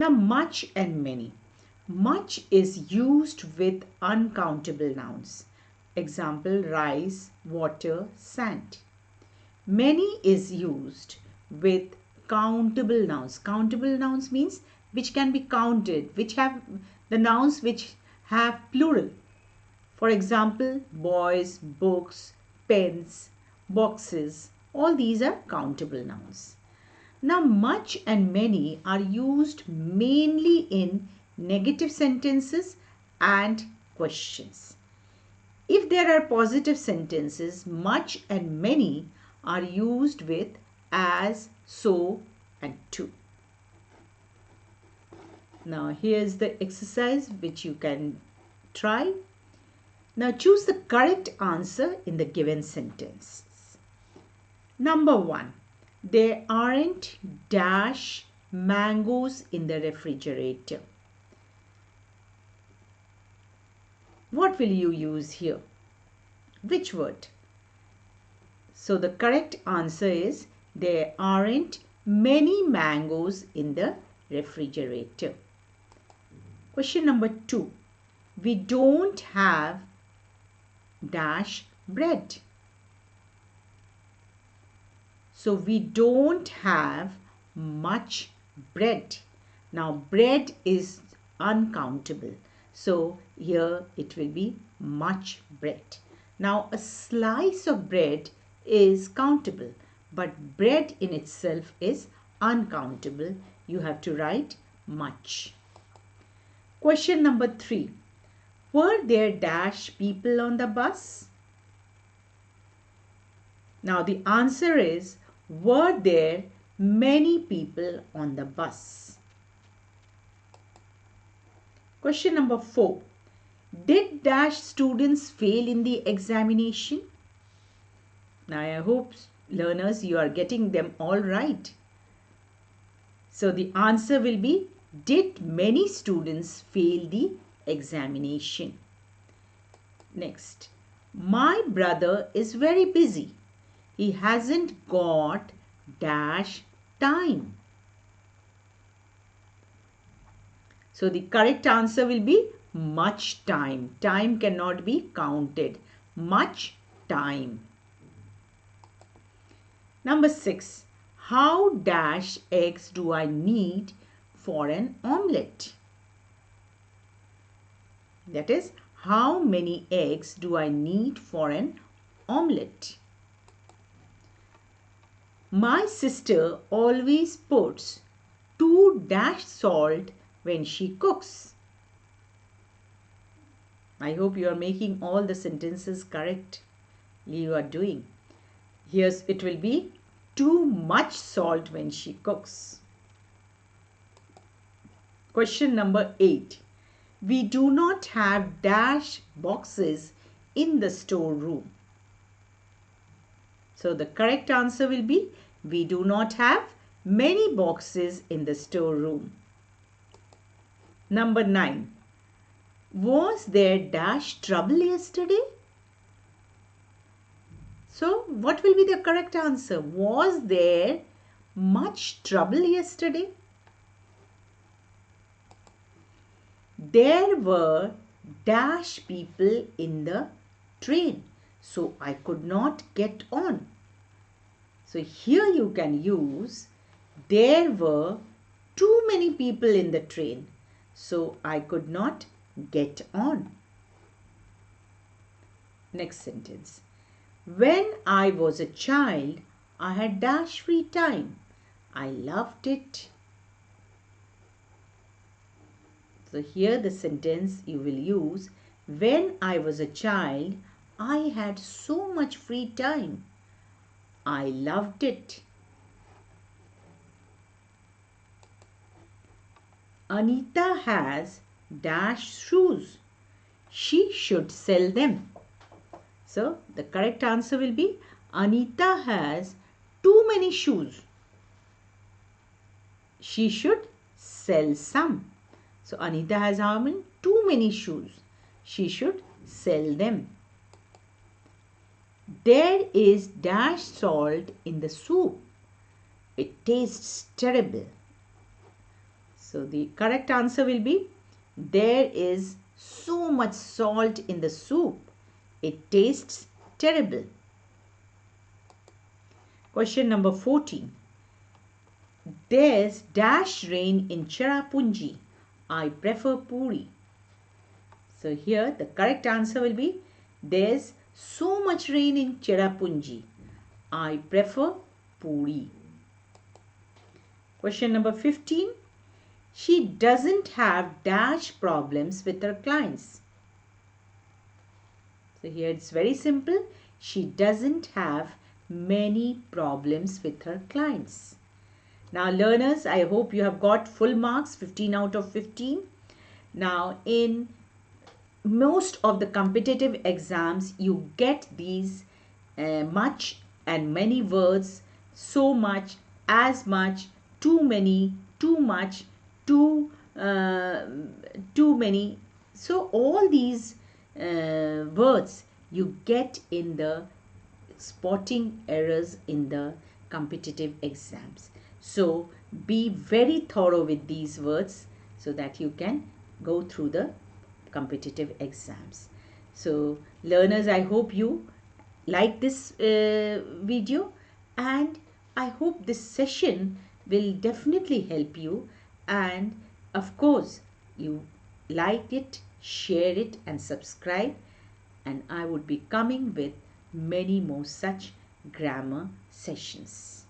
Now, much and many. Much is used with uncountable nouns. Example, rice, water, sand. Many is used with countable nouns. Countable nouns means which can be counted, which have the nouns which have plural. For example, boys, books, pens, boxes, all these are countable nouns. Now, much and many are used mainly in negative sentences and questions. If there are positive sentences, much and many are used with as, so, and to. Now, here's the exercise which you can try. Now, choose the correct answer in the given sentence. Number 1. There aren't dash mangoes in the refrigerator. What will you use here? Which word? So the correct answer is there aren't many mangoes in the refrigerator. Question number 2. We don't have dash bread. So we don't have much bread. Now bread is uncountable. So here it will be much bread. Now a slice of bread is countable, but bread in itself is uncountable. You have to write much. Question number 3. Were there dash people on the bus? Now the answer is, were there many people on the bus? Question number 4. Did dash students fail in the examination? Now I hope learners you are getting them all right. So the answer will be, did many students fail the examination? Next. My brother is very busy. He hasn't got dash time. So the correct answer will be much time. Time cannot be counted. Much time. Number 6. How dash eggs do I need for an omelette? That is, how many eggs do I need for an omelette? My sister always puts 2 dash salt when she cooks. I hope you are making all the sentences correct. You are doing. Here's it will be too much salt when she cooks. Question number 8. We do not have dash boxes in the storeroom. So the correct answer will be, we do not have many boxes in the storeroom. Number 9. Was there dash trouble yesterday? So what will be the correct answer? Was there much trouble yesterday? There were dash people in the train, so I could not get on. So here you can use, there were too many people in the train, so I could not get on. Next sentence. When I was a child, I had dash free time. I loved it. So here the sentence you will use, when I was a child, I had so much free time. I loved it. Anita has dash shoes. She should sell them. So the correct answer will be, Anita has too many shoes. She should sell some. So Anita has how many? Too many shoes. She should sell them. There is dash salt in the soup. It tastes terrible. So the correct answer will be, there is so much salt in the soup. It tastes terrible. Question number 14. There's dash rain in Cherrapunji. I prefer Puri. So here the correct answer will be, there's so much rain in Cherrapunji. I prefer Puri. Question number 15. She doesn't have dash problems with her clients. So here it's very simple. She doesn't have many problems with her clients. Now learners, I hope you have got full marks, 15 out of 15. Now in most of the competitive exams, you get these much and many words, so much, as much, too many, too much, too many. So all these words you get in the spotting errors in the competitive exams. So be very thorough with these words so that you can go through the competitive exams. So learners, I hope you like this video, and I hope this session will definitely help you, and of course you like it, share it and subscribe, and I would be coming with many more such grammar sessions.